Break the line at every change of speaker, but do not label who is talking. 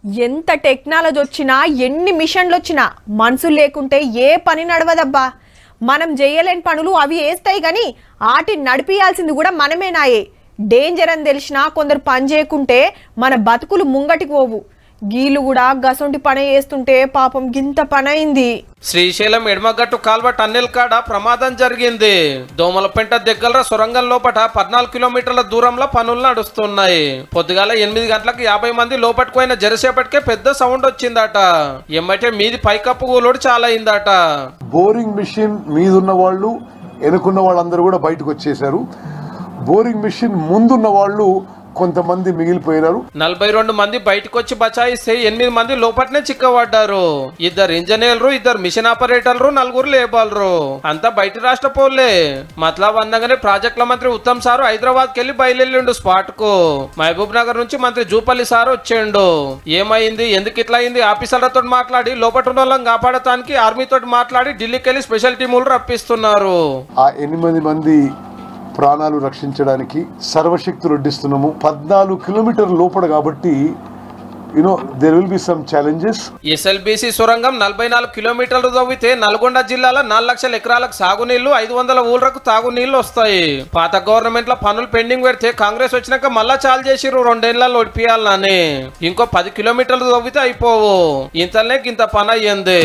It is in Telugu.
ఎంత టెక్నాలజీ వచ్చినా ఎన్ని మిషన్లు వచ్చినా మనుషులు లేకుంటే ఏ పని నడవదబ్బా. మనం చేయలేని పనులు అవి వేస్తాయి కానీ వాటిని నడిపియాల్సింది కూడా మనమేనాయే. డేంజర్ అని తెలిసినా కొందరు పని చేయకుంటే మన బతుకులు ముంగటికి పోవు. గీలు కూడా గసొంటి పని చేస్తుంటే పాపం గింత పని అయింది.
శ్రీశైలం ఎడమగట్టు కాల్వ టన్నెల్ కాడ ప్రమాదం జరిగింది. దోమలపెంట దగ్గర సొరంగం లోపట 14 కిలోమీటర్ల దూరంలో పనులు నడుస్తున్నాయి. పొద్దుగాల 8 గంటలకు 50 మంది లోపట్టుకుపోయిన జరసేపటికే పెద్ద సౌండ్ వచ్చిందట. ఏమంటే మీది పైకప్పు కూలోడు చాలా అయిందట.
బోరింగ్ మిషన్ మీద ఉన్న వాళ్ళు వెనుకున్న వాళ్ళందరూ కూడా బయటకు వచ్చేసారు. బోరింగ్ మిషన్ ముందున్న వాళ్ళు కొంతమంది మిగిలిపోయినారు.
42 మంది బయటకు వచ్చి బచాయిస్తే 8 మంది లోపట్నే చిక్కబడ్డారు. 2 ఇంజనీర్లు, 2 మిషన్ ఆపరేటర్లు, 4 లేబర్లు అంతా బయట రాష్ట్ర పోలే. మతలబ్ అందగానే ప్రాజెక్టుల మంత్రి ఉత్తమ్ సారు హైదరాబాద్ కెళ్లి బయలుదేరిండు స్పాట్ కు. మహబూబ్ నగర్ నుంచి మంత్రి జూపల్లి సారు వచ్చిండు. ఏమైంది, ఎందుకు ఇట్లా అయింది, ఆఫీసర్లతో మాట్లాడి లోపల వాళ్ళని కాపాడటానికి ఆర్మీతో మాట్లాడి ఢిల్లీకి వెళ్లి స్పెషల్ టీములు రప్పిస్తున్నారు.
ఆ 8 మంది ప్రాణాలు రక్షించడానికి సర్వశక్తులు వడ్డిస్తున్నాము. 14 కిలోమీటర్ల లోపల కాబట్టి there will be some challenges.
SLBC సొరంగం 44 కిలోమీటర్లు తవ్వితే నల్గొండ జిల్లాలో 4 లక్షల ఎకరాలకు సాగునీళ్లు, 500 ఊళ్ళకు తాగునీళ్లు వస్తాయి. పాత గవర్నమెంట్ లో పనులు పెండింగ్ పెడితే కాంగ్రెస్ వచ్చినాక మళ్ళా చాలు చేసిరు 2 ఏళ్లలో ఒడిపియాలని. ఇంకో 10 కిలోమీటర్లు తవ్వితే అయిపోవు. ఇంతనే ఇంత పని అయ్యింది.